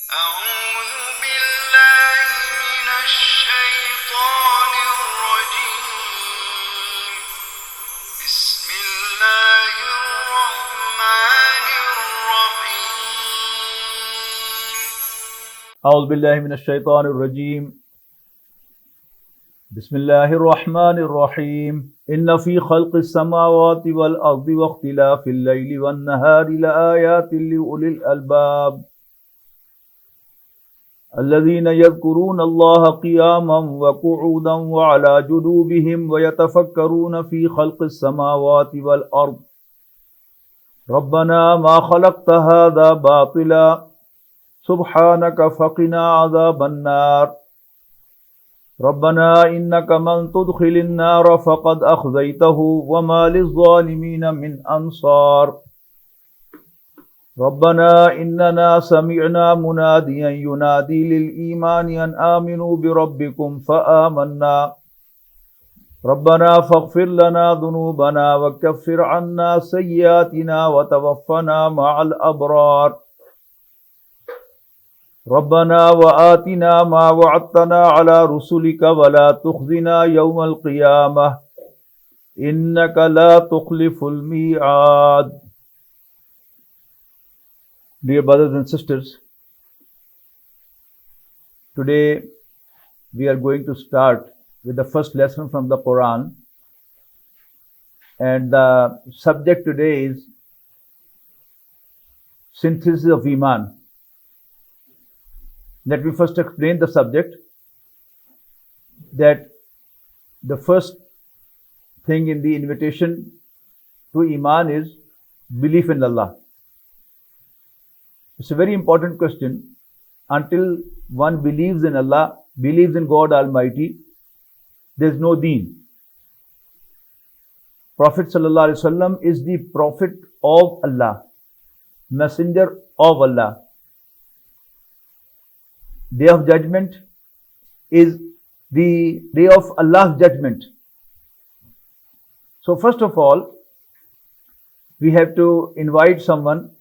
أعوذ بالله من الشيطان الرجيم بسم الله الرحمن الرحيم أعوذ بالله من الشيطان الرجيم بسم الله الرحمن الرحيم إن في خلق السماوات والأرض واختلاف الليل والنهار لآيات لأولي الألباب الذين يذكرون الله قياما وقعودا وعلى جنوبهم ويتفكرون في خلق السماوات والأرض ربنا ما خلقت هذا باطلا سبحانك فقنا عذاب النار ربنا إنك من تدخل النار فقد أخزيته وما للظالمين من أنصار ربنا إننا سمعنا مناديا ينادي للإيمان أن آمنوا بربكم فآمنا ربنا فاغفر لنا ذنوبنا وكفر عنا سيئاتنا وتوفنا مع الأبرار ربنا وآتنا ما وعدتنا على رسلك ولا تخزنا يوم القيامة إنك لا تخلف الميعاد. Dear brothers and sisters, today we are going to start with the first lesson from the Quran, and the subject today is synthesis of Iman. Let me first explain the subject, that the first thing in the invitation to Iman is belief in Allah. It's a very important question. Until one believes in Allah, believes in God Almighty, there is no deen. Prophet Sallallahu Alaihi Wasallam is the prophet of Allah, messenger of Allah. Day of judgment is the day of Allah's judgment. So first of all, we have to invite someone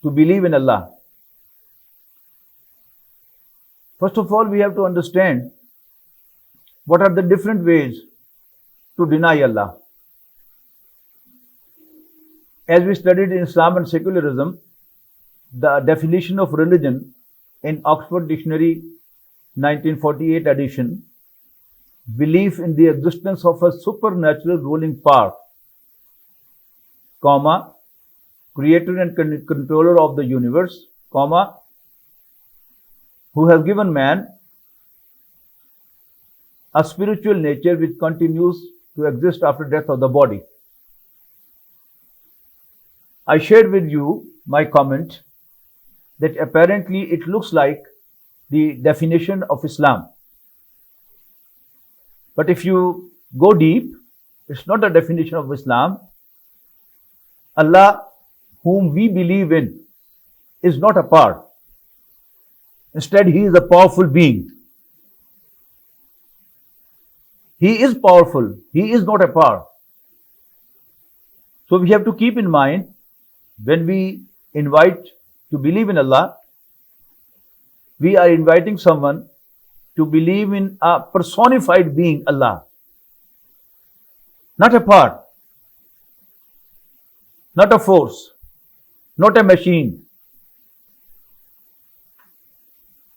to believe in Allah. First of all, we have to understand what are the different ways to deny Allah. As we studied in Islam and secularism, the definition of religion in Oxford Dictionary 1948 edition, belief in the existence of a supernatural ruling power, comma, creator and controller of the universe, comma, who has given man a spiritual nature which continues to exist after death of the body. I shared with you my comment that apparently it looks like the definition of Islam. But if you go deep, it's not a definition of Islam. Allah, whom we believe in, is not a power. Instead, He is a powerful being. He is powerful. He is not a power. So we have to keep in mind, when we invite to believe in Allah, we are inviting someone to believe in a personified being, Allah, not a part, not a force, not a machine.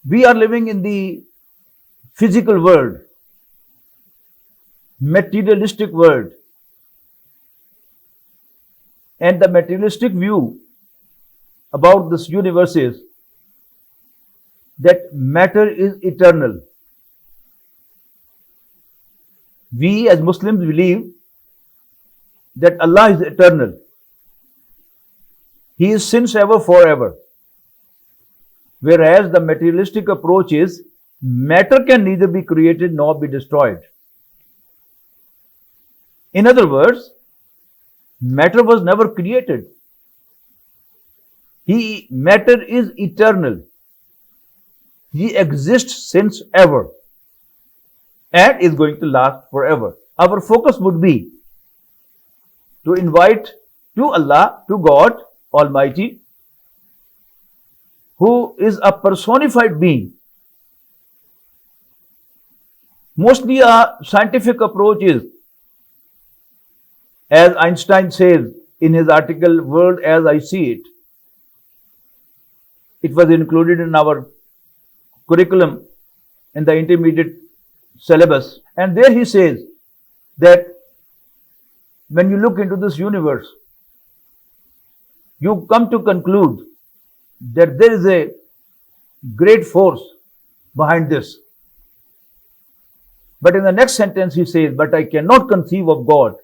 We are living in the physical world, materialistic world, and the materialistic view about this universe is that matter is eternal. We as Muslims believe that Allah is eternal. He is since ever, forever. Whereas the materialistic approach is matter can neither be created nor be destroyed. In other words, matter was never created. Matter is eternal. He exists since ever and is going to last forever. Our focus would be to invite to Allah, to God Almighty, who is a personified being. Mostly a scientific approach is, as Einstein says in his article World as I See It, it was included in our curriculum in the intermediate syllabus. And there he says that when you look into this universe, you come to conclude that there is a great force behind this. But in the next sentence he says, but I cannot conceive of God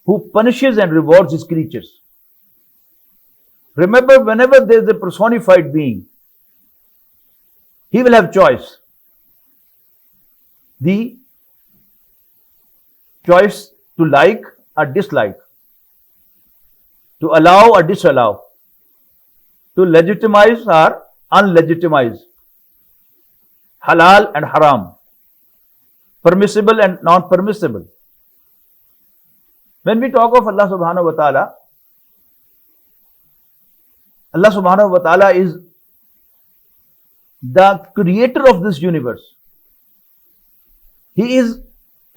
who punishes and rewards his creatures. Remember, whenever there is a personified being, he will have choice. The choice to like or dislike, to allow or disallow, to legitimize or unlegitimize, halal and haram, permissible and non-permissible. When we talk of Allah subhanahu wa ta'ala, Allah subhanahu wa ta'ala is the creator of this universe. He is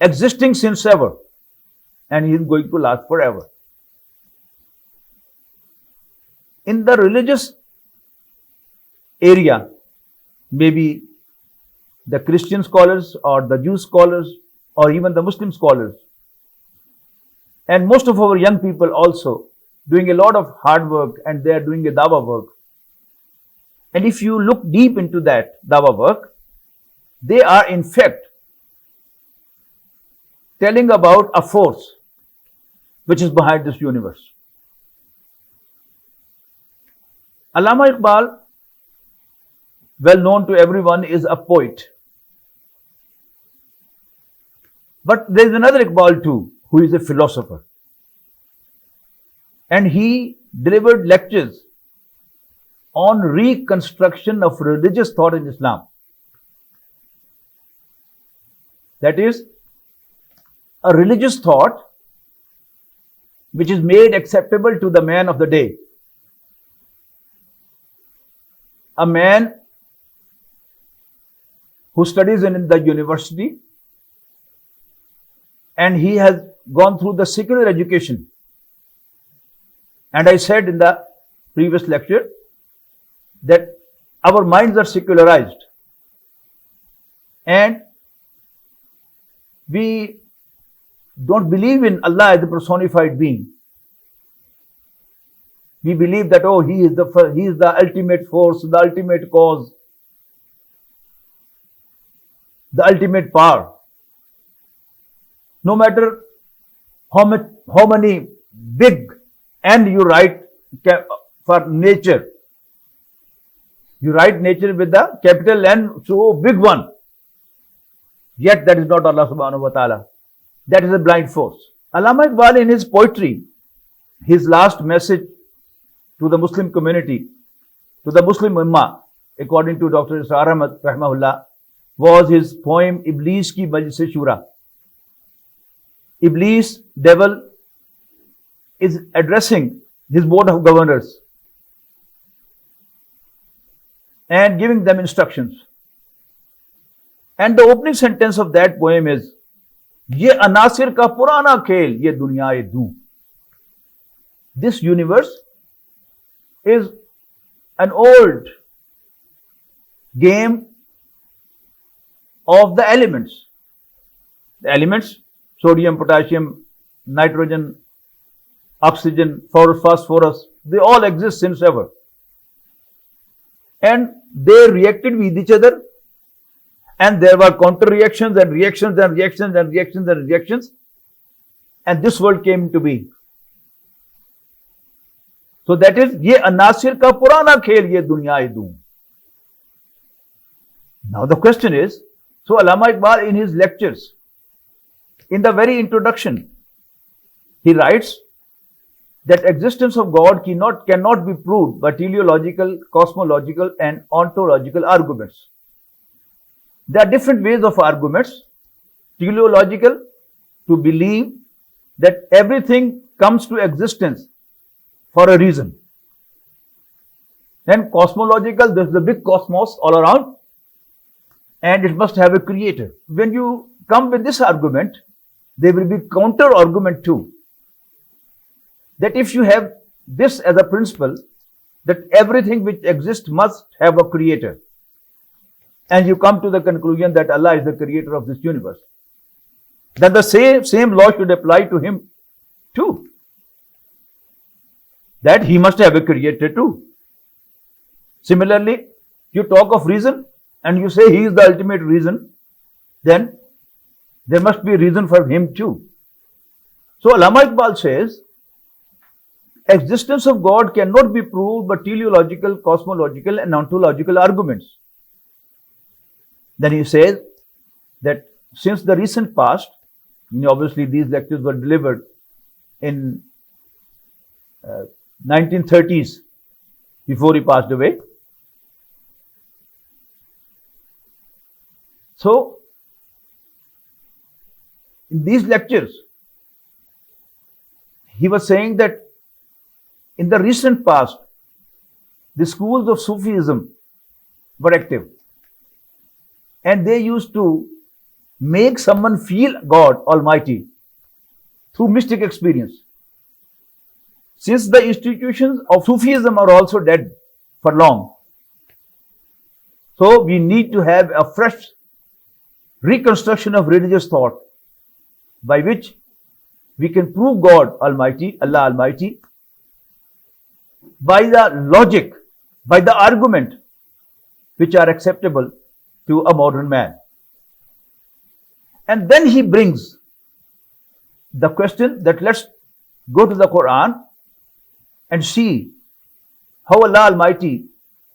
existing since ever, and he is going to last forever. In the religious area, maybe the Christian scholars or the Jew scholars or even the Muslim scholars, and most of our young people also doing a lot of hard work, and they are doing a dawah work. And if you look deep into that dawah work, they are in fact telling about a force which is behind this universe. Allama Iqbal, well known to everyone, is a poet. But there is another Iqbal too, who is a philosopher. And he delivered lectures on reconstruction of religious thought in Islam. That is, a religious thought which is made acceptable to the man of the day. A man who studies in the university, and he has gone through the secular education. And I said in the previous lecture that our minds are secularized, and we don't believe in Allah as a personified being. We believe that, oh, he is the ultimate force, the ultimate cause, the ultimate power. No matter how many big and you write for nature, you write nature with the capital N, so big one. Yet that is not Allah subhanahu wa ta'ala. That is a blind force. Allama Iqbal, in his poetry, his last message to the Muslim community, to the Muslim Ummah, according to Dr. Israr Ahmad rahimahullah, was his poem Iblis Ki Majlis Shura. Iblis, devil, is addressing his board of governors and giving them instructions. And the opening sentence of that poem is, Ye anasir ka purana khel, ye duniya-e doom. This universe is an old game of the elements. The elements, sodium, potassium, nitrogen, oxygen, phosphorus, they all exist since ever. And they reacted with each other, and there were counter reactions and reactions and reactions and reactions and reactions, and this world came into being. So that is, ye anasir ka purana khel, ye duniya-e doom. Now the question is, so Allama Iqbal in his lectures, in the very introduction, he writes that existence of God cannot be proved by teleological, cosmological and ontological arguments. There are different ways of arguments. Teleological, to believe that everything comes to existence for a reason. Then cosmological, there's the big cosmos all around, and it must have a creator. When you come with this argument, there will be counter argument too. That if you have this as a principle, that everything which exists must have a creator, and you come to the conclusion that Allah is the creator of this universe, then the same law should apply to him too. That he must have a creator too. Similarly, you talk of reason and you say he is the ultimate reason, then there must be a reason for him too. So Allama Iqbal says, existence of God cannot be proved by teleological, cosmological and ontological arguments. Then he says that since the recent past, obviously these lectures were delivered in 1930s, before he passed away. So, in these lectures, he was saying that in the recent past, the schools of Sufism were active, and they used to make someone feel God Almighty through mystic experience. Since the institutions of Sufism are also dead for long, so we need to have a fresh reconstruction of religious thought by which we can prove God Almighty, Allah Almighty, by the logic, by the argument which are acceptable to a modern man. And then he brings the question that let's go to the Quran and see how Allah Almighty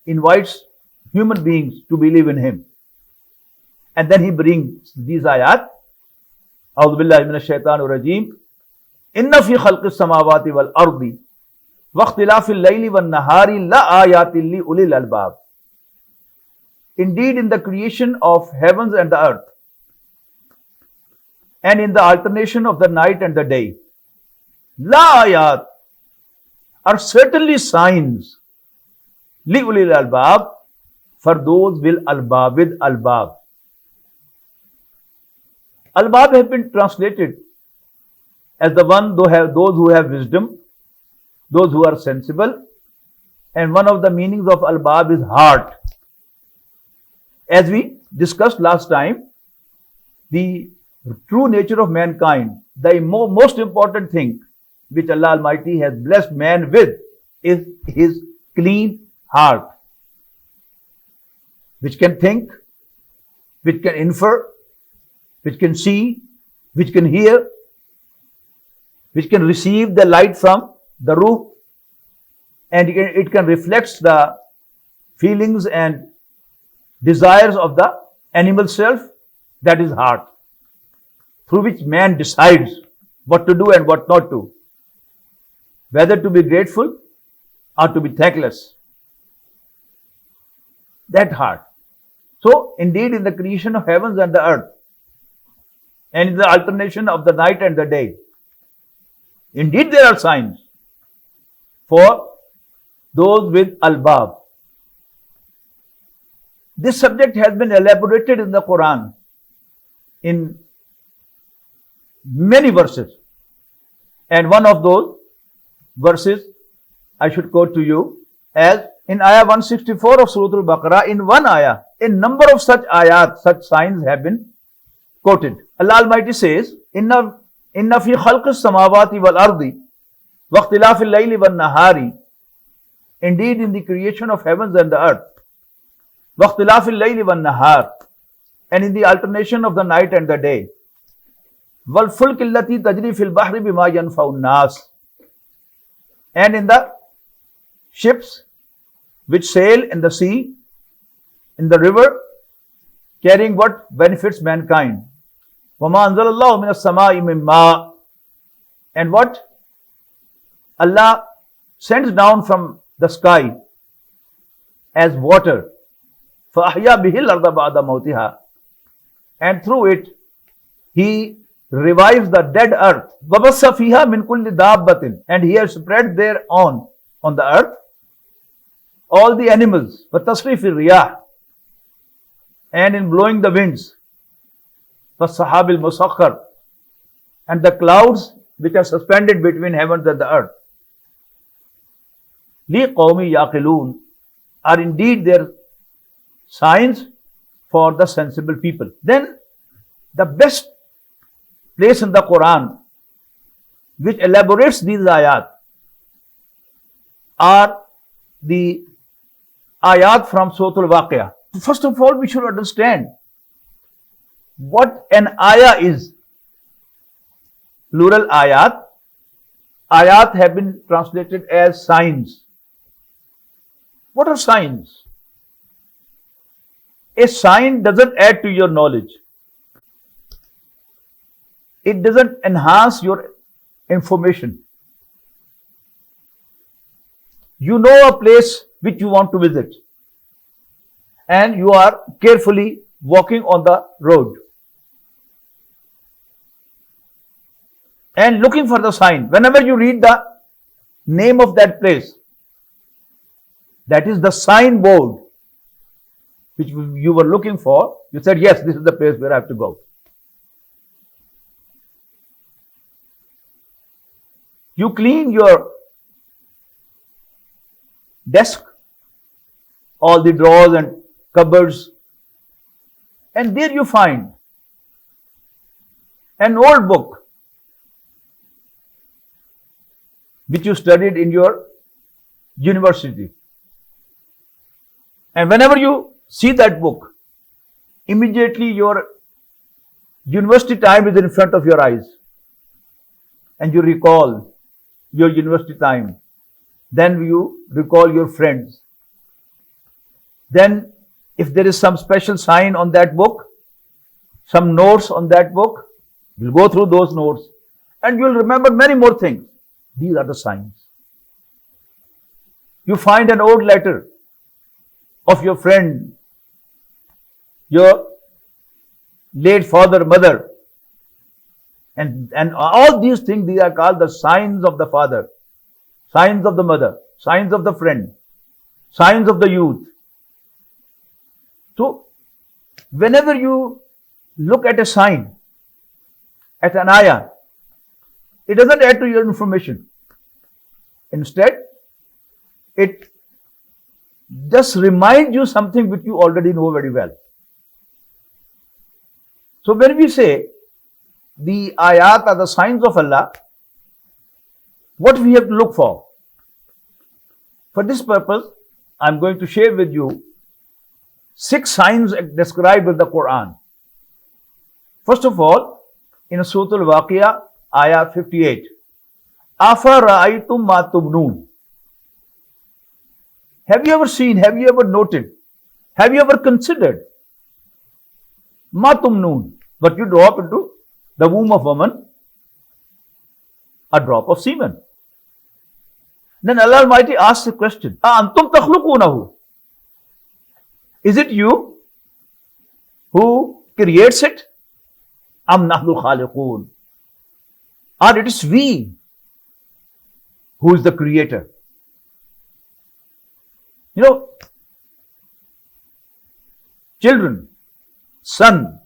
invites human beings to believe in Him. And then he brings these ayat. A'udhu billahi minash shaitanir rajeem. Inna fi khalqis samawati wal ardi wa ikhtilafil layli wan nahari la ayatin li ulil albab. Indeed, in the creation of heavens and the earth, and in the alternation of the night and the day, la ayat are certainly signs, li ulil albab, for those with albab. Albab have been translated as the one those who have wisdom, those who are sensible, and one of the meanings of albab is heart. As we discussed last time, the true nature of mankind, the most important thing which Allah Almighty has blessed man with is his clean heart, which can think, which can infer, which can see, which can hear, which can receive the light from the roof, and it can reflect the feelings and desires of the animal self, that is heart, through which man decides what to do and what not to, whether to be grateful or to be thankless. That heart. So, indeed, in the creation of heavens and the earth, and in the alternation of the night and the day, indeed there are signs for those with albab. This subject has been elaborated in the Quran in many verses, and one of those verses I should quote to you as in ayah 164 of Surah Al-Baqarah. In one ayah, a number of such ayat, such signs have been quoted. Allah Almighty says, Inna fi khalqis samawati wal ardi wa ikhtilafil layli wan nahari. Indeed, in the creation of heavens and the earth, wa ikhtilafil layli wan nahar, and in the alternation of the night and the day, wal fulk allati tajri fil bahri bima yanfa'un nas, and in the ships which sail in the sea, in the river, carrying what benefits mankind. وَمَا أَنزَلَ اللَّهُ مِنَ السَّمَاءِ مِن مَاءٍ, and what Allah sends down from the sky as water. فَأَحْيَا بِهِ الْأَرْضَ بَعْدَ مَوْتِهَا, and through it He revives the dead earth. وَبَثَّ فِيهَا مِن كُلِّ دَابَّةٍ, and He has spread thereon on the earth all the animals, وَتَصْرِيفِ الرِّيَاحِ, and in blowing the winds, وَالسَّحَابِ الْمُسَخَّرِ, and the clouds which are suspended between heavens and the earth. لِقَوْمِ يَعْقِلُونَ, are indeed their signs for the sensible people. Then the best place in the Quran which elaborates these ayat are the ayat from Surah Al-Waqi'ah. First of all, we should understand what an ayah is. Plural ayat. Ayat have been translated as signs. What are signs? A sign doesn't add to your knowledge. It doesn't enhance your information. You know a place which you want to visit, and you are carefully walking on the road and looking for the sign. Whenever you read the name of that place, that is the signboard which you were looking for, you said, yes, this is the place where I have to go. You clean your desk, all the drawers and cupboards, and there you find an old book which you studied in your university. And whenever you see that book, immediately your university time is in front of your eyes, and you recall your university time. Then you recall your friends. Then if there is some special sign on that book, some notes on that book, you'll go through those notes and you'll remember many more things. These are the signs. You find an old letter of your friend, your late father, mother, and all these things, these are called the signs of the father, signs of the mother, signs of the friend, signs of the youth. So, whenever you look at a sign, at an ayah, it doesn't add to your information. Instead, it just reminds you something which you already know very well. So, when we say the ayat are the signs of Allah, what we have to look for? For this purpose, I am going to share with you 6 signs described in the Quran. First of all, in Surah Al-Waqi'ah, ayah 58, أَفَرَأَيْتُمْ مَا تُبْنُونَ. Have you ever seen, have you ever noted, have you ever considered مَا تُبْنُونَ, what you drop into the womb of woman? A drop of semen. Then Allah Almighty asks a question, أَأَنْتُمْ تَخْلُقُونَهُ. Is it you who creates it? أَمْ نَحْنُ الْخَالِقُونَ. Or it is we who is the creator. You know, children, son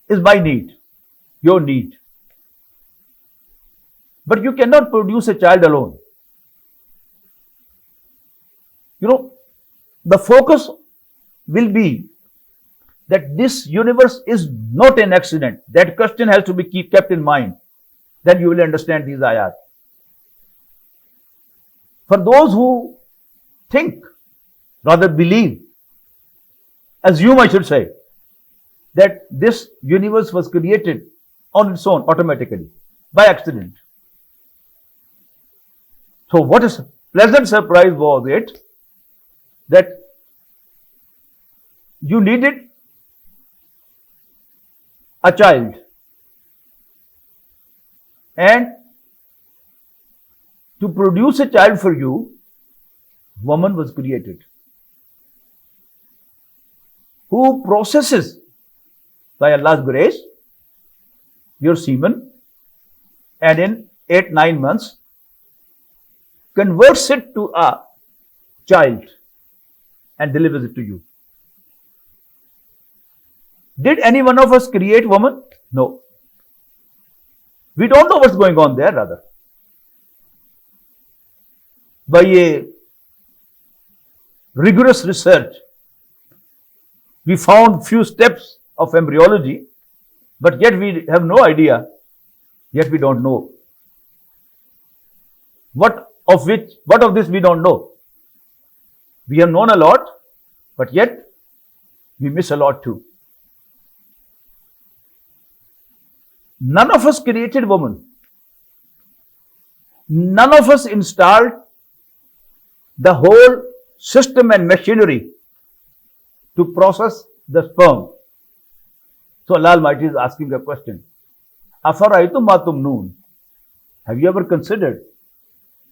is by need, your need. But you cannot produce a child alone. You know, the focus will be that this universe is not an accident. That question has to be kept in mind. Then you will understand these ayat. For those who think, rather believe, assume I should say, that this universe was created on its own automatically, by accident. So what a pleasant surprise was it that you needed a child, and to produce a child for you, woman was created, who processes by Allah's grace your semen, and in 8-9 months converts it to a child and delivers it to you. Did any one of us create woman? No. We don't know what's going on there, rather. By a rigorous research, we found few steps of embryology, but yet we have no idea, yet we don't know. What of this we don't know? We have known a lot, but yet we miss a lot too. None of us created woman. None of us installed the whole system and machinery to process the sperm. So Allah Almighty is asking a question. Afaraytum ma tumnoon. Have you ever considered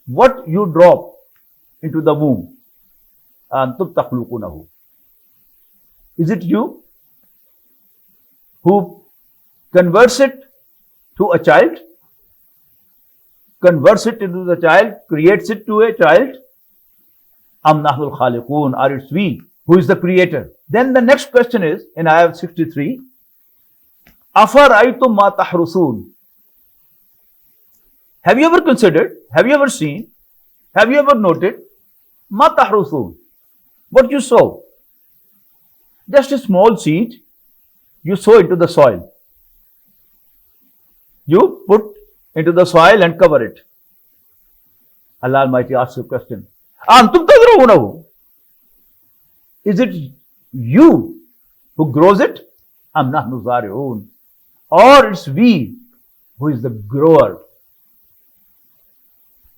what you drop into the womb? Antum takhluqunahu. Is it you who converts it to a child? Converts it into the child, creates it to a child? Am nahnul khaliqoon, or it's we who is the creator? Then the next question is in ayah 63, Afaraytum ma tahrusun. Have you ever considered, have you ever seen, have you ever noted, ma tahrusun, what you sow? Just a small seed, you sow into the soil. You put into the soil and cover it. Allah Almighty asks a question. Antum tazra'unahu. Is it you who grows it? Am nahnu zari'un. Or it's we who is the grower.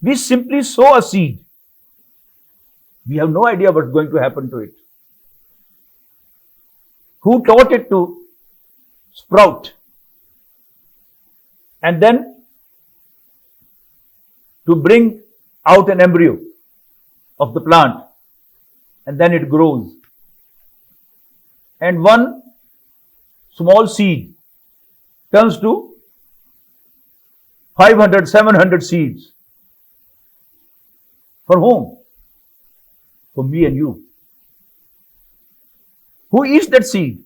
We simply sow a seed. We have no idea what's going to happen to it. Who taught it to sprout? And then to bring out an embryo of the plant, and then it grows. And one small seed turns to 500, 700 seeds. For whom? For me and you. Who eats that seed?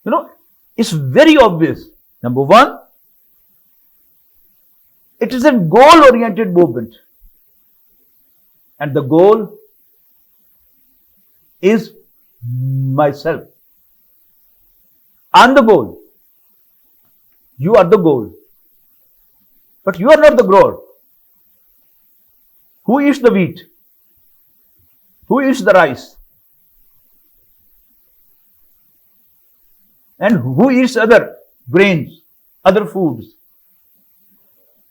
You know, it's very obvious. Number one, it is a goal-oriented movement. And the goal is myself. I'm the goal. You are the goal. But you are not the grower. Who eats the wheat? Who eats the rice? And who eats other grains, other foods?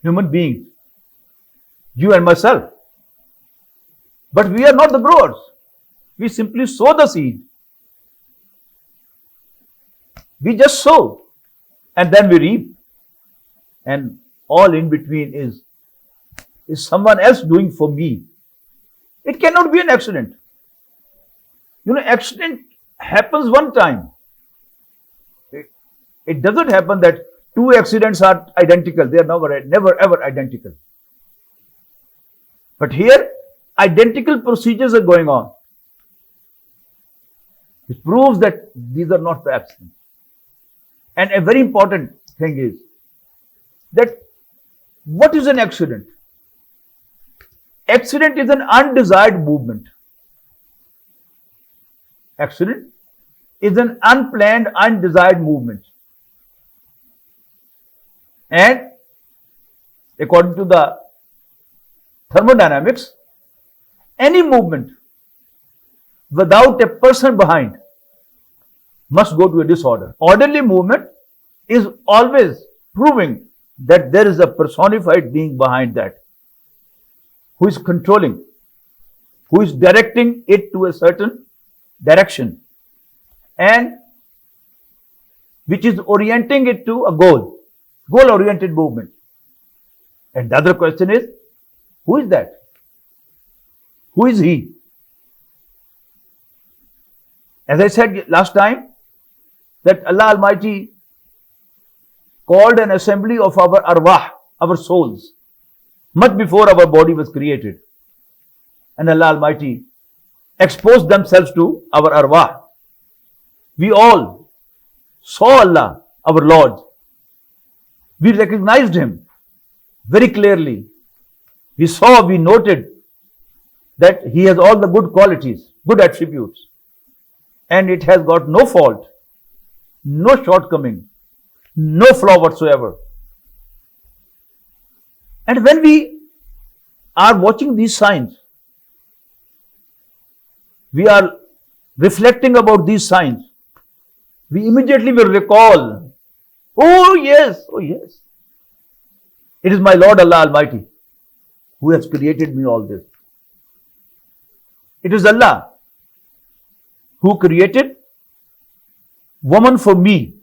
Human beings. You and myself. But we are not the growers. We simply sow the seed. We just sow and then we reap. And all in between is someone else doing for me. It cannot be an accident. You know, accident happens one time. It doesn't happen that two accidents are identical. They are never ever identical. But here, identical procedures are going on. Which proves that these are not the accidents. And a very important thing is that what is an accident? Accident is an undesired movement. Accident is an unplanned, undesired movement. And according to the thermodynamics, any movement without a person behind must go to a disorder. Orderly movement is always proving that there is a personified being behind that, who is controlling, who is directing it to a certain direction, and which is orienting it to a goal-oriented movement. And the other question is, who is that? Who is he? As I said last time, that Allah Almighty called an assembly of our arwah, our souls, much before our body was created. and Allah Almighty exposed themselves to our arwah. We all saw Allah, our Lord. We recognized Him very clearly. We saw, we noted that He has all the good qualities, good attributes, and it has got no fault, no shortcoming, no flaw whatsoever. And when we are watching these signs, we are reflecting about these signs, we immediately will recall, oh yes, it is my Lord Allah Almighty who has created me all this. It is Allah who created woman for me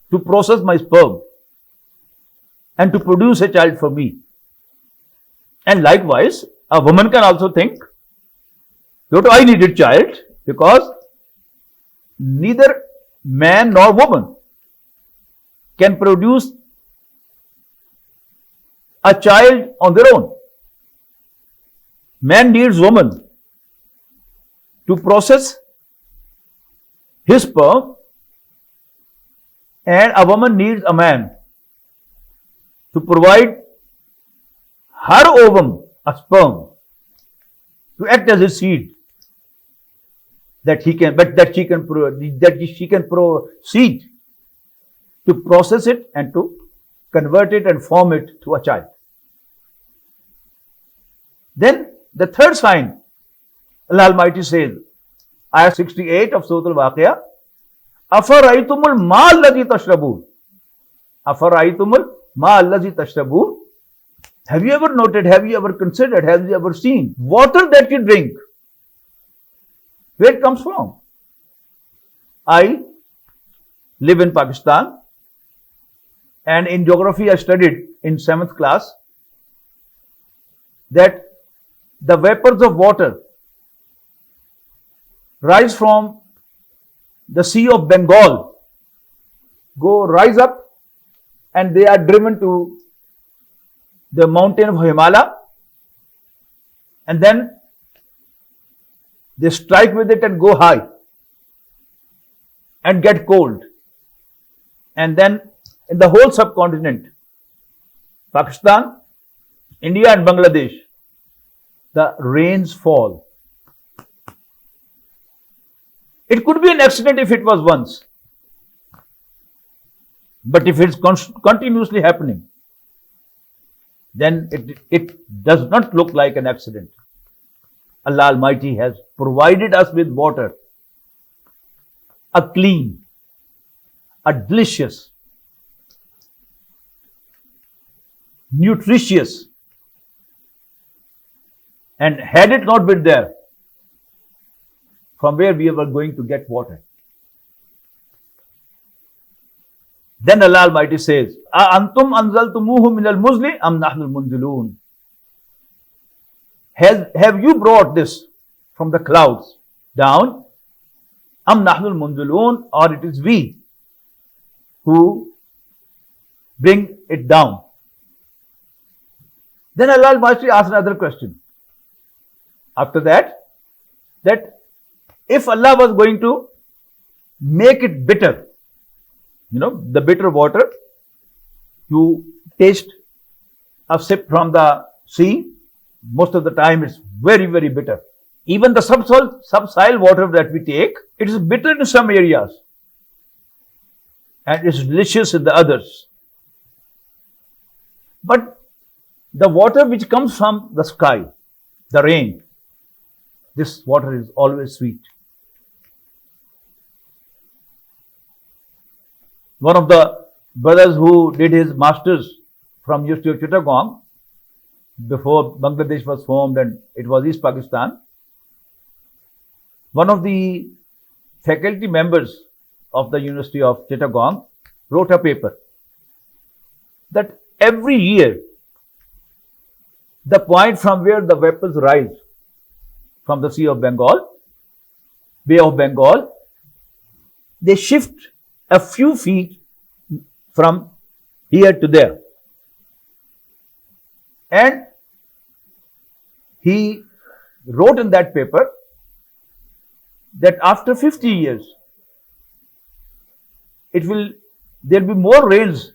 to process my sperm and to produce a child for me. And likewise, a woman can also think, "Look, I needed child," because neither man nor woman can produce a child on their own. Man needs woman to process his sperm, and a woman needs a man to provide her ovum, a sperm, to act as a seed that she can proceed to process it and to convert it and form it to a child. Then the third sign, Allah Almighty says, ayah 68 of Surah Al-Waqi'ah, "Afaraytumul ma allazi tashrabun." Afaraytumul ma allazi tashrabun. Have you ever noted, have you ever considered, have you ever seen water that you drink, where it comes from? I live in Pakistan, and in geography I studied in 7th class that the vapors of water rise from the Sea of Bengal, rise up, and they are driven to the mountain of Himalaya, and then they strike with it and go high and get cold. And then in the whole subcontinent, Pakistan, India and Bangladesh, the rains fall. It could be an accident if it was once, but if it's continuously happening, then it does not look like an accident. Allah Almighty has provided us with water, a clean, a delicious, nutritious, and had it not been there, from where we were going to get water? Then Allah Almighty says, "Antum anzaltumuhu minal muzni am nahnu munzilun." Have you brought this from the clouds down? Am nahnu munzilun, or it is we who bring it down? Then Allah Almighty asks another question. After that if Allah was going to make it bitter, the bitter water, you taste a sip from the sea, most of the time it's very, very bitter. Even the subsoil water that we take, it is bitter in some areas and it's delicious in the others. But the water which comes from the sky, the rain, this water is always sweet. One of the brothers who did his masters from University of Chittagong, before Bangladesh was formed and it was East Pakistan, one of the faculty members of the University of Chittagong wrote a paper that every year the point from where the vapors rise from the Sea of Bengal, Bay of Bengal, they shift a few feet from here to there. And he wrote in that paper that after 50 years, there'll be more rains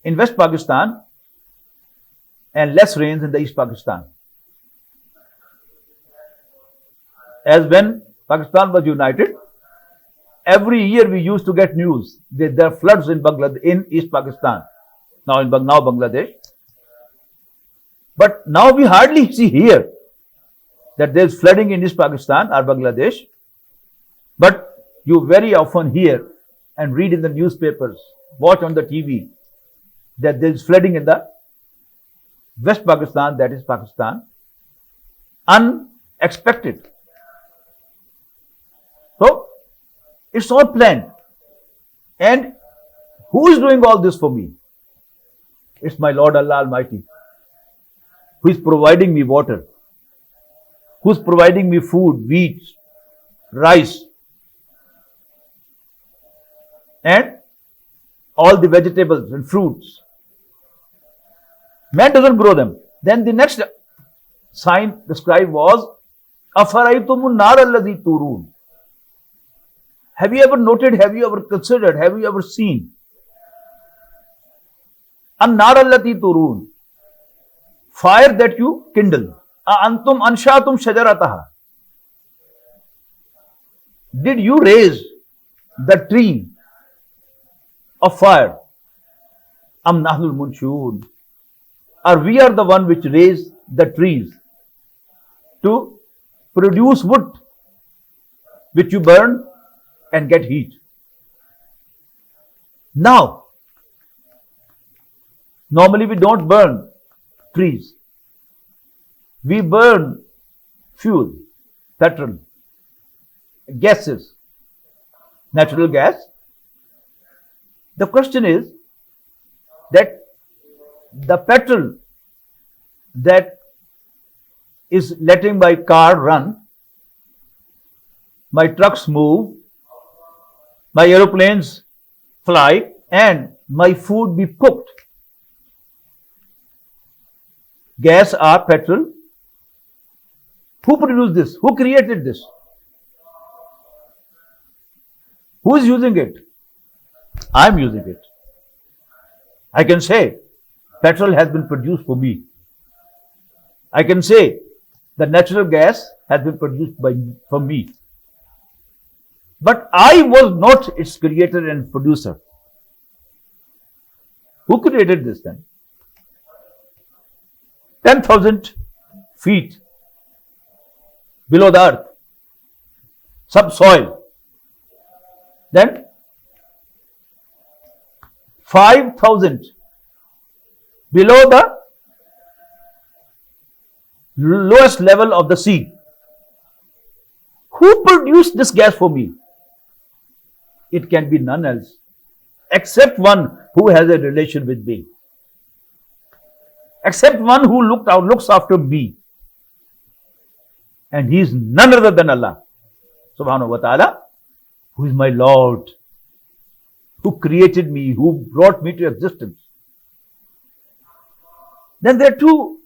in West Pakistan and less rains in the East Pakistan. As when Pakistan was united, every year we used to get news that there are floods in Bangladesh, in East Pakistan, now Bangladesh. But now we hardly see here that there is flooding in East Pakistan or Bangladesh. But you very often hear and read in the newspapers, watch on the TV, that there is flooding in the West Pakistan, that is Pakistan. Unexpected. So, it's all planned. And who is doing all this for me? It's my Lord Allah Almighty, who is providing me water, who is providing me food, wheat, rice, and all the vegetables and fruits. Man doesn't grow them. Then the next sign described was, Afaraytumun nar alladhi turun. Have you ever noted, have you ever considered, have you ever seen? An nar allati turun. Fire that you kindle. Antum anshatum shajarataha. Did you raise the tree of fire? Am nahnul munshun. Or we are the one which raise the trees to produce wood which you burn and get heat. Now, normally we don't burn trees. We burn fuel, petrol, gases, natural gas. The question is that the petrol that is letting my car run, my trucks move, my aeroplanes fly, and my food be cooked. Gas or petrol. Who produced this? Who created this? Who is using it? I am using it. I can say petrol has been produced for me. I can say the natural gas has been produced for me. But I was not its creator and producer. Who created this then? 10,000 feet below the earth, subsoil. Then 5,000 below the lowest level of the sea. Who produced this gas for me? It can be none else except one who has a relation with me, except one who looks after me, and he is none other than Allah subhanahu wa ta'ala, who is my Lord, who created me, who brought me to existence. Then there are two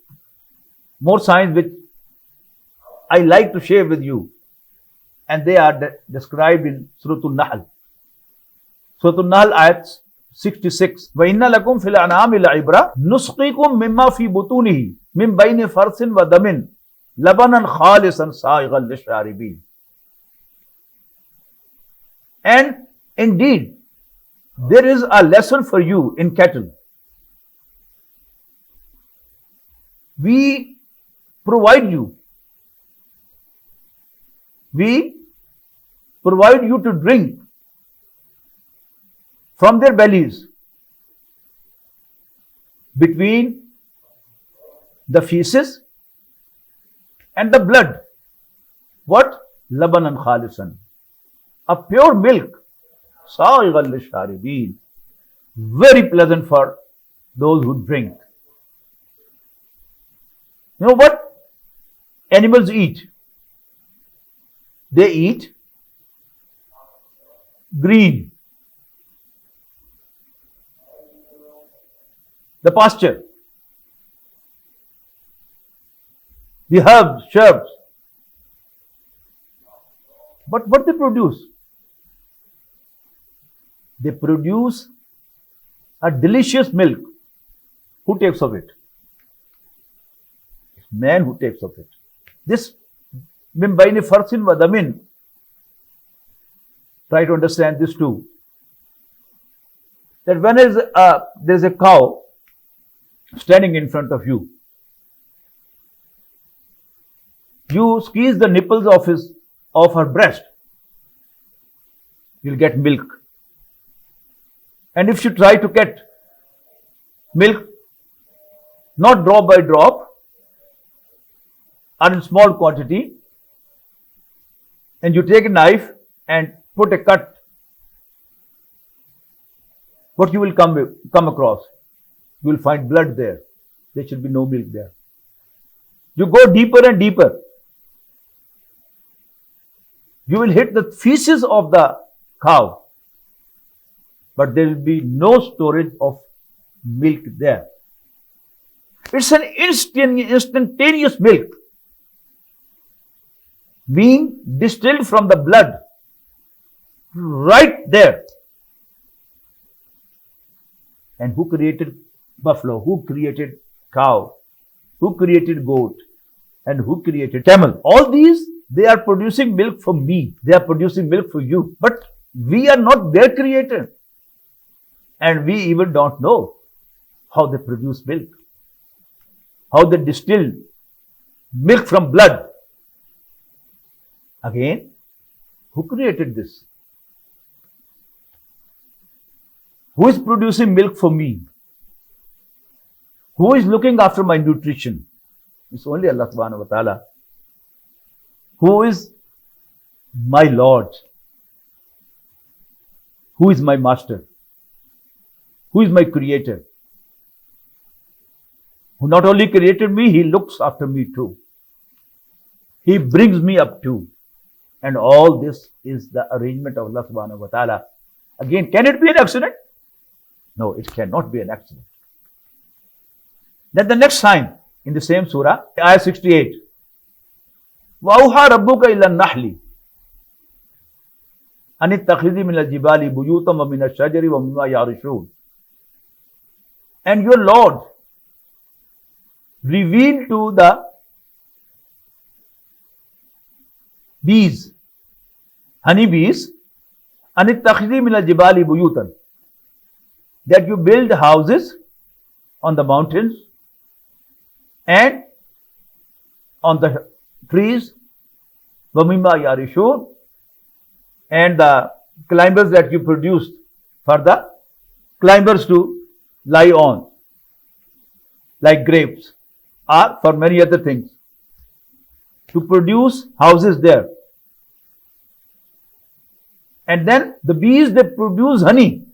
more signs which I like to share with you, and they are described in Surah An-Nahl. Surah An-Nahl ayat 66. وَإِنَّ لَكُمْ فِي الْأَنْعَامِ لَعِبْرَةً نُسْقِيكُم مِّمَّا فِي بُطُونِهِ مِن بَيْنِ فَرْثٍ وَدَمٍ لَبَنًا خَالِصًا سَائِغًا لِلشَّارِبِينَ. And indeed, there is a lesson for you in cattle. We provide you to drink from their bellies, between the feces and the blood. What? Labanan khalisan. A pure milk. Sa'igan lisharibin. Very pleasant for those who drink. You know what animals eat? They eat green, the pasture, the herbs, shrubs, But what they produce? They produce a delicious milk. Who takes of it? It's man who takes of it. This min baini farsin wa damin. Try to understand this too. That when there's a cow standing in front of you, you squeeze the nipples of her breast, you'll get milk. And if you try to get milk, not drop by drop, or in small quantity, and you take a knife and put a cut, what you will come across? You will find blood there. There should be no milk there. You go deeper and deeper. You will hit the feces of the cow, but there will be no storage of milk there. It's an instantaneous milk being distilled from the blood right there. And who created buffalo? Who created cow? Who created goat? And who created camel? All these, they are producing milk for me. They are producing milk for you. But we are not their creator. And we even don't know how they produce milk. How they distill milk from blood. Again, who created this? Who is producing milk for me? Who is looking after my nutrition? It's only Allah subhanahu wa ta'ala. Who is my Lord? Who is my master? Who is my creator? Who not only created me, he looks after me too. He brings me up too. And all this is the arrangement of Allah subhanahu wa ta'ala. Again, can it be an accident? No, it cannot be an accident. Then the next sign in the same surah, ayah 68. وَأَوْحَى رَبُّكَ إِلَى النَّحْلِ أَنِ اتَّخِذِي مِنَ الْجِبَالِ بُيُوتًا وَمِنَ الشَّجَرِ وَمِمَّا يَعْرِشُونَ. And your Lord revealed to the bees, honey bees, أَنِ اتَّخِذِي مِنَ الْجِبَالِ بُيُوتًا, that you build houses on the mountains and on the trees, وَمِمَّا يَعْرِشُونَ, and the climbers that you produced for the climbers to lie on, like grapes, or for many other things, to produce houses there. And then the bees, they produce honey.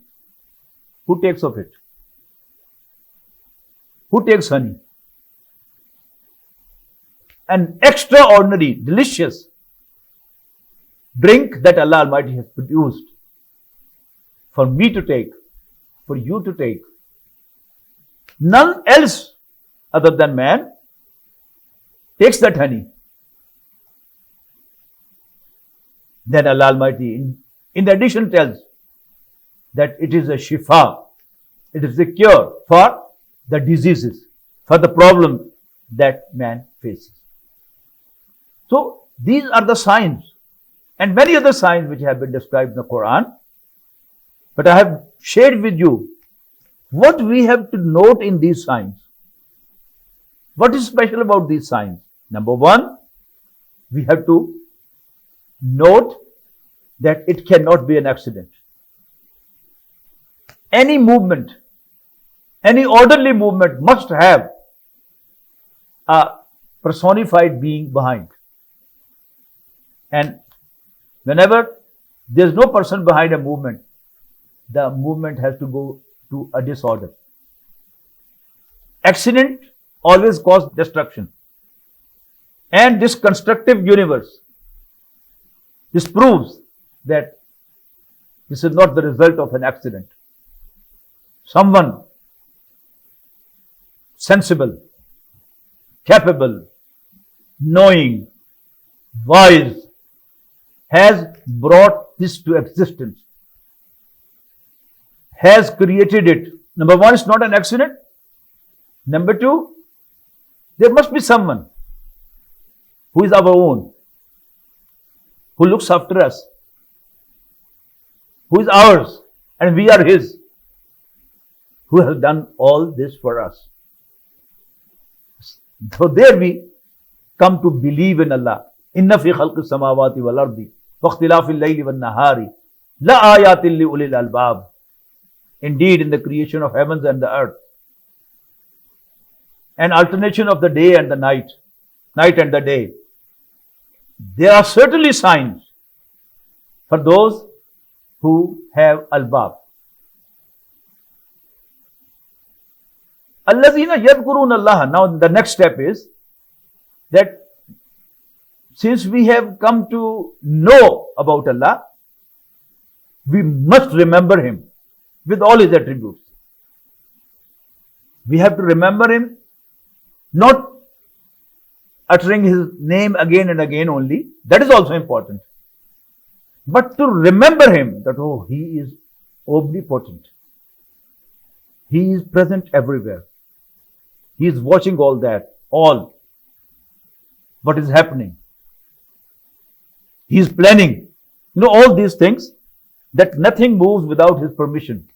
Who takes of it? Who takes honey? An extraordinary, delicious drink that Allah Almighty has produced for me to take, for you to take. None else other than man takes that honey. Then Allah Almighty in addition tells that it is a shifa, it is a cure for the diseases, for the problem that man faces. So these are the signs and many other signs which have been described in the Quran. But I have shared with you what we have to note in these signs. What is special about these signs? Number one, we have to note that it cannot be an accident. Any movement, any orderly movement must have a personified being behind. And whenever there is no person behind a movement, the movement has to go to a disorder. Accident always causes destruction. And this constructive universe, this proves that this is not the result of an accident. Someone sensible, capable, knowing, wise, has brought this to existence, has created it. Number one, it's not an accident. Number two, there must be someone who is our own, who looks after us, who is ours, and we are his, who has done all this for us. So there we come to believe in Allah. Inna fi khalqis samawati wal ardi wa ikhtilafil layli wan nahari la ayatin li ulil albab. Indeed, in the creation of heavens and the earth, and alternation of the day and the night and the day, there are certainly signs for those who have albab. Allazina yadhkuruna Allah. Now the next step is that since we have come to know about Allah, we must remember Him with all His attributes. We have to remember Him, not uttering His name again and again only. That is also important. But to remember Him, that oh, He is omnipotent. He is present everywhere. He is watching all that, all what is happening. He is planning. All these things, that nothing moves without His permission.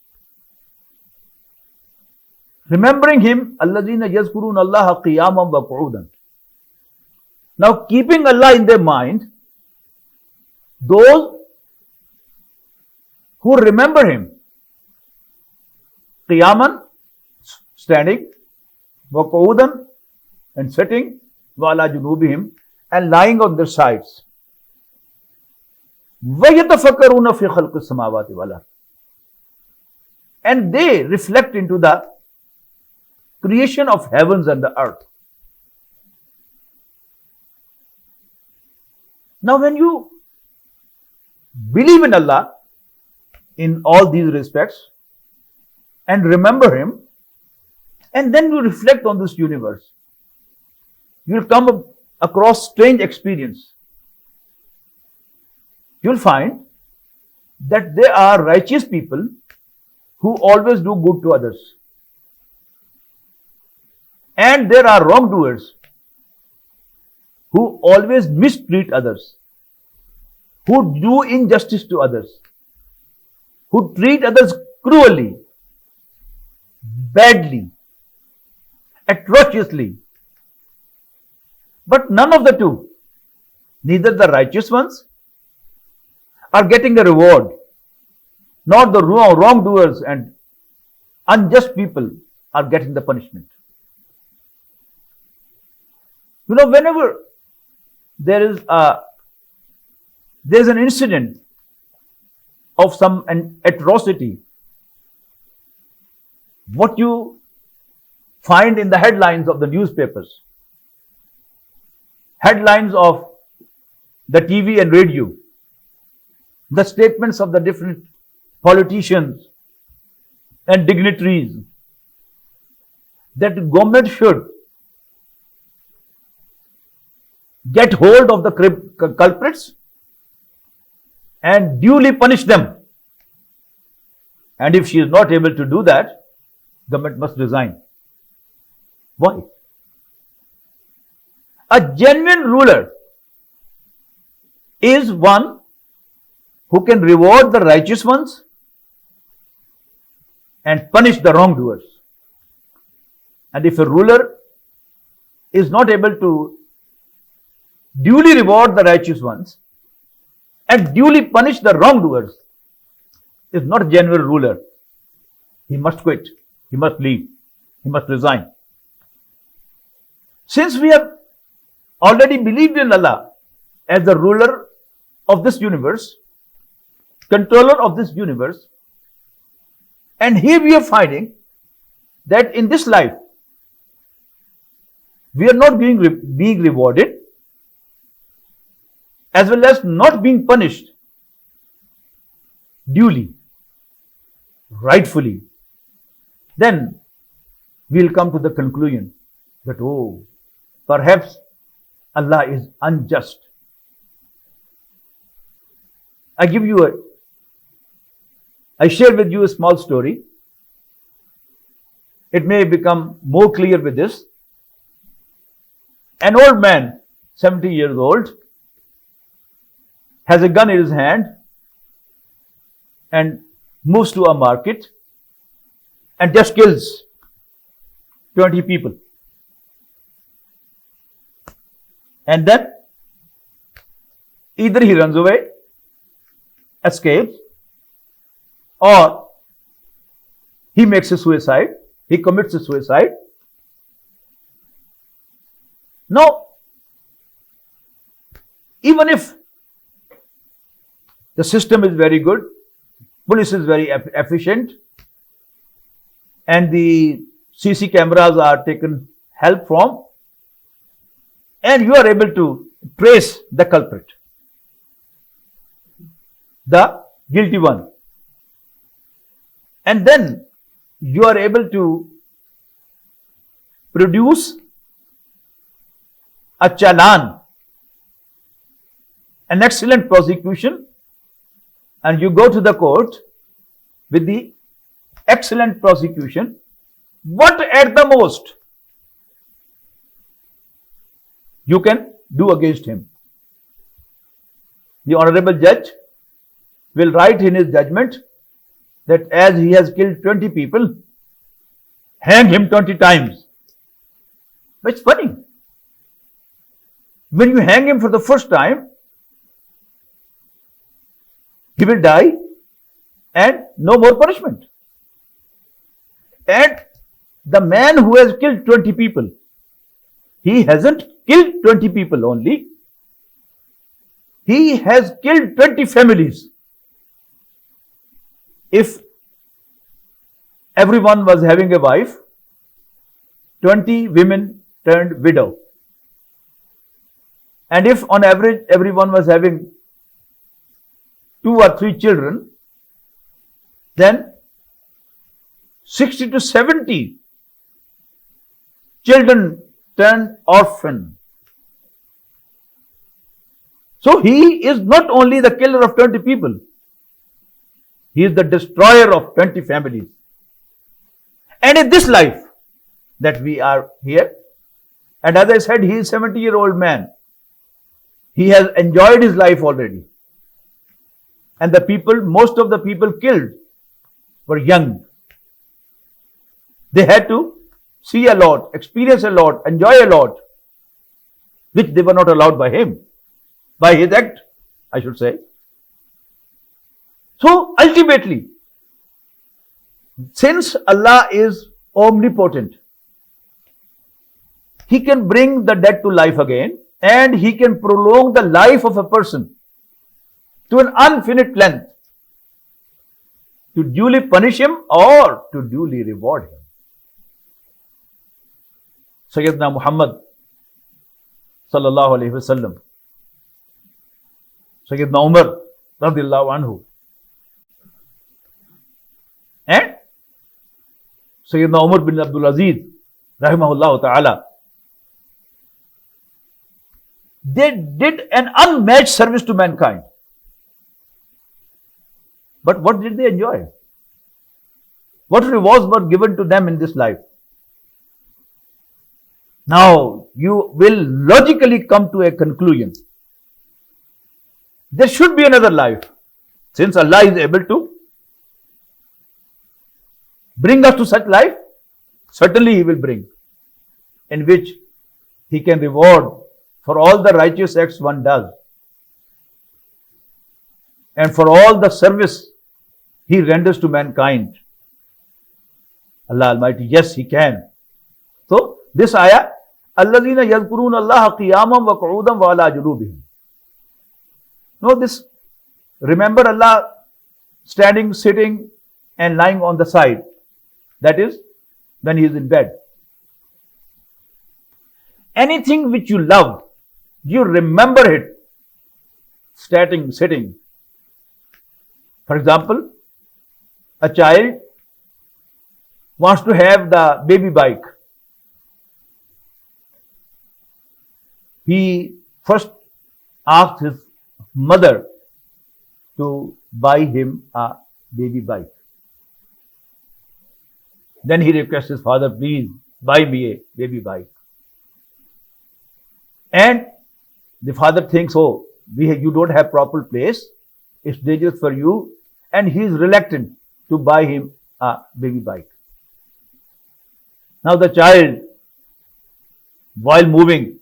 Remembering Him, الَّذِينَ يَذْكُرُونَ اللَّهَ قِيَامًا وَقُعُودًا. Now, keeping Allah in their mind, those who remember Him, qiyaman, standing, وَقُعُودًا, and sitting, وَعَلَى جُنُوبِهِمْ, and lying on their sides. وَيَتَفَكَّرُونَ فِي خَلْقِ السَّمَاوَاتِ وَالْأَرْضِ. And they reflect into the creation of heavens and the earth. Now, when you believe in Allah in all these respects and remember Him, and then you reflect on this universe, you will come across strange experience. You will find that there are righteous people who always do good to others. And there are wrongdoers who always mistreat others, who do injustice to others, who treat others cruelly, badly, atrociously. But none of the two, neither the righteous ones are getting a reward, nor the wrongdoers and unjust people are getting the punishment. Whenever there is an incident of an atrocity, what you find in the headlines of the newspapers, headlines of the TV and radio, the statements of the different politicians and dignitaries, that the government should get hold of the culprits and duly punish them. And if she is not able to do that, government must resign. Why? A genuine ruler is one who can reward the righteous ones and punish the wrongdoers. And if a ruler is not able to duly reward the righteous ones and duly punish the wrongdoers, is not a genuine ruler. He must quit. He must leave. He must resign. Since we have already believed in Allah as the ruler of this universe, controller of this universe, and here we are finding that in this life we are not being rewarded, as well as not being punished duly, rightfully, then we will come to the conclusion that, oh, perhaps Allah is unjust. I share with you a small story. It may become more clear with this. An old man, 70 years old, has a gun in his hand and moves to a market and just kills 20 people. And then either he runs away, escapes, or he makes a suicide, he commits a suicide. Now, even if the system is very good, police is very efficient, and the CC cameras are taken help from, and you are able to trace the culprit, the guilty one, and then you are able to produce a challan, an excellent prosecution, and you go to the court with the excellent prosecution, what at the most you can do against him? The honorable judge will write in his judgment that as he has killed 20 people, hang him 20 times. But it's funny. When you hang him for the first time, he will die and no more punishment. And the man who has killed 20 people, he hasn't killed 20 people only, he has killed 20 families. If everyone was having a wife, 20 women turned widow. And if on average everyone was having 2 or 3 children, then 60 to 70 children turned orphan. So he is not only the killer of 20 people, he is the destroyer of 20 families. And in this life that we are here, and as I said, he is a 70-year-old man. He has enjoyed his life already. And the people, most of the people killed were young. They had to see a lot, experience a lot, enjoy a lot, which they were not allowed by him, by his act, I should say. So ultimately, since Allah is omnipotent, He can bring the dead to life again, and He can prolong the life of a person to an infinite length to duly punish him or to duly reward him. Sayyidina Muhammad sallallahu alaihi wasallam, Sayyidina Umar radiyallahu anhu, and Sayyidina Umar bin Abdul Aziz rahimahullah ta'ala, they did an unmatched service to mankind. But what did they enjoy? What rewards were given to them in this life? Now, you will logically come to a conclusion. There should be another life. Since Allah is able to bring us to such life, certainly He will bring, in which He can reward for all the righteous acts one does, and for all the service He renders to mankind. Allah Almighty, yes, He can. So, this ayah, الَّذِينَ يَذْكُرُونَ اللَّهَ قِيَامًا وَقُعُودًا وَعَلَى جُنُوبِهِمْ. No, this, remember Allah standing, sitting, and lying on the side. That is, when He is in bed. Anything which you love, you remember it, standing, sitting. For example, a child wants to have the baby bike. He first asks his mother to buy him a baby bike. Then he requests his father, please buy me a baby bike. And the father thinks, oh, you don't have proper place, it's dangerous for you, and he is reluctant to buy him a baby bike. Now the child, while moving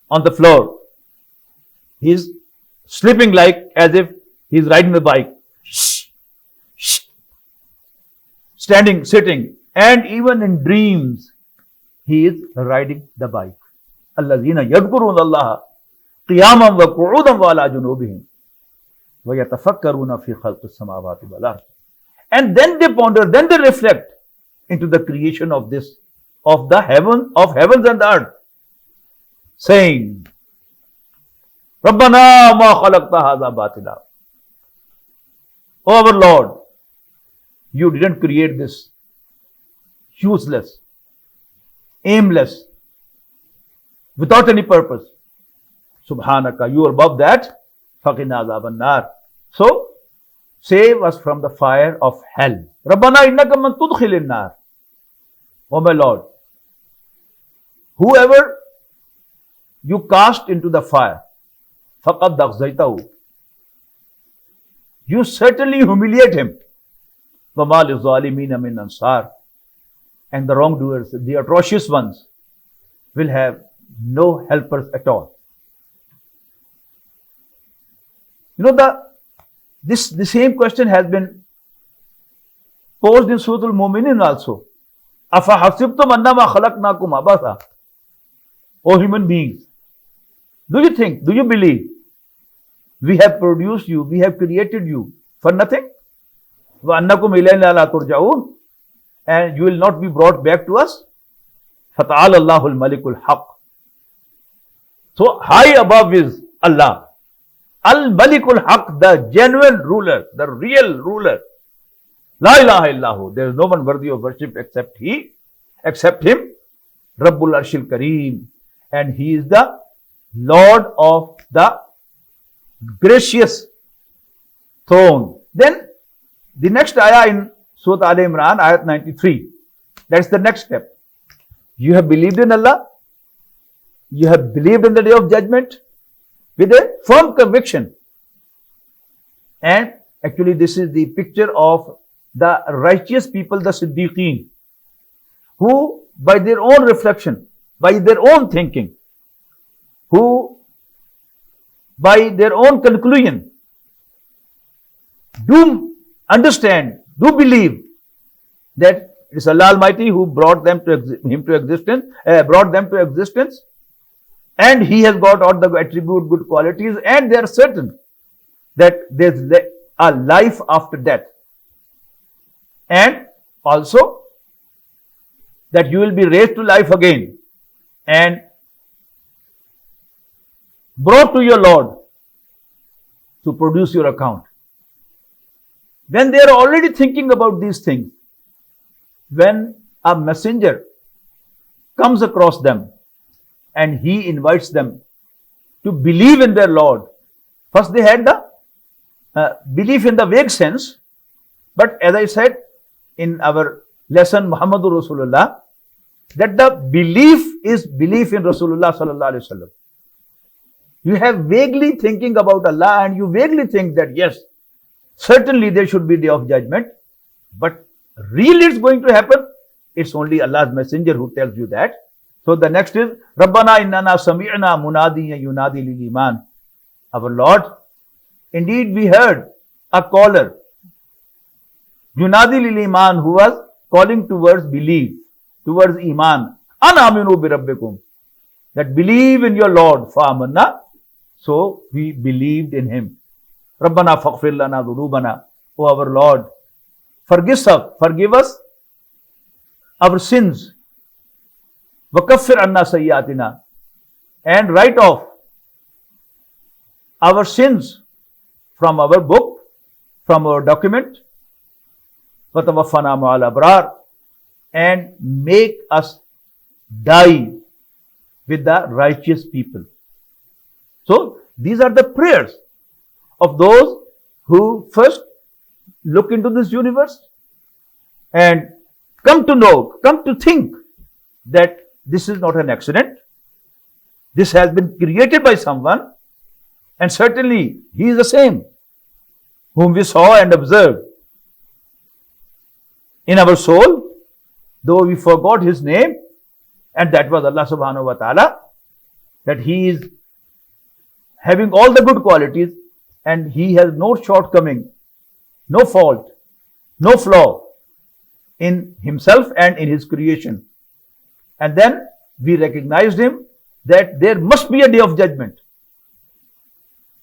on the floor, he is sleeping like as if he is riding the bike. Standing, sitting, and even in dreams, he is riding the bike. Allazina yadhkuruna Allah qiyaman wa qu'udan wa ala junubihim wa yatafakkaruna fi khalqis samawati wal ard. And then they ponder, then they reflect into the creation of this, of the heavens and the earth, saying, Rabbana ma khalaqta hadha batila. Oh our Lord, you didn't create this useless, aimless, without any purpose. Subhanaka, you are above that. Faqina azaban nar. So, save us from the fire of hell. Rabbana innaka man tudkhilin nar. Oh my Lord, whoever you cast into the fire, faqad aghzaytahu, you certainly humiliate him. وَمَا لِلظَّالِمِينَ مِنْ أَنصَارٍ. And the wrongdoers, the atrocious ones, will have no helpers at all. You know, the same question has been posed in Surah Al-Mu'minin also. أَفَحَسِبْتُمْ أَنَّمَا خَلَقْنَاكُمْ عَبَثًا. O human beings, do you think, do you believe we have produced you, we have created you for nothing? وَأَنَّكُمْ إِلَيْنَا لَا تُرْجَعُونَ. And you will not be brought back to us. فَتَعَالَى اللَّهُ الْمَلِكُ الْحَقِّ. So high above is Allah. Al-Malikul Haq, the genuine ruler, the real ruler. La ilaha illahu. There is no one worthy of worship except He, except Him. Rabbul Arshil Kareem. And He is the Lord of the gracious throne. Then the next ayah in Surah Al Imran, ayat 93. That's the next step. You have believed in Allah. You have believed in the day of judgment with a firm conviction. And actually this is the picture of the righteous people, the Siddiqeen, who by their own reflection, by their own thinking, who by their own conclusion do understand, do believe that it is Allah Almighty who brought them to existence, and He has got all the attribute, good qualities, and they are certain that there is a life after death, and also that you will be raised to life again and brought to your Lord to produce your account. When they are already thinking about these things, when a messenger comes across them and he invites them to believe in their Lord, first they had the belief in the vague sense, but as I said in our lesson Muhammadur Rasulullah, that the belief is belief in Rasulullah sallallahu alaihi wasallam. You have vaguely thinking about Allah and you vaguely think that yes, certainly there should be day of judgment, but really it's going to happen. It's only Allah's messenger who tells you that. So the next is Rabbana innana sami'na munadiyan yunadi lil iman. Our Lord, indeed we heard a caller, yunadi lil iman, who was calling towards belief, towards iman. An aminu bi rabbikum, that believe in your Lord. Fa'amanna. So we believed in Him. Rabbana faghfir lana dhunubana. O our Lord, forgive us our sins. Wakaffir anna sayyatina. And write off our sins from our book, from our document. Watawaffana ma'al abrar. And make us die with the righteous people. So these are the prayers of those who first look into this universe and come to think that this is not an accident. This has been created by someone, and certainly He is the same whom we saw and observed in our soul, though we forgot His name, and that was Allah subhanahu wa ta'ala, that He is having all the good qualities and He has no shortcoming, no fault, no flaw in Himself and in His creation. And then we recognized Him that there must be a day of judgment.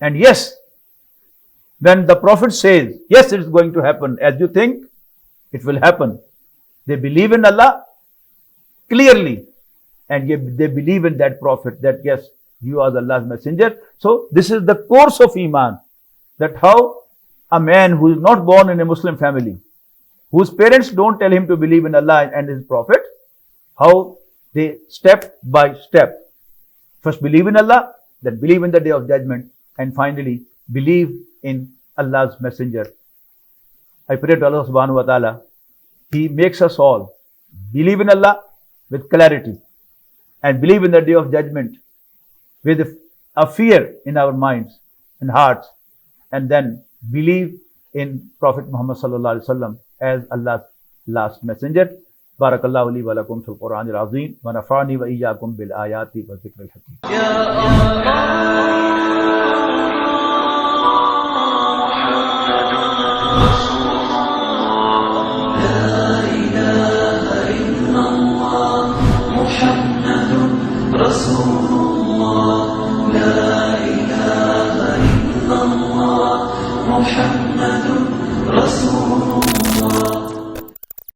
And yes, when the Prophet says, yes, it is going to happen as you think, it will happen. They believe in Allah clearly, and they believe in that Prophet, that yes, you are Allah's messenger. So this is the course of Iman, that how a man who is not born in a Muslim family, whose parents don't tell him to believe in Allah and His Prophet, how they step by step first believe in Allah, then believe in the day of judgment, and finally believe in Allah's messenger. I pray to Allah subhanahu wa ta'ala, He makes us all believe in Allah with clarity and believe in the day of judgment with a fear in our minds and hearts, and then believe in Prophet Muhammad sallallahu alaihi wasallam as Allah's last messenger. Barakallahu li wa lakum fil Quran al-Azim wa nafa'ani wa iyyakum bil ayati wa dhikril hakim. محمد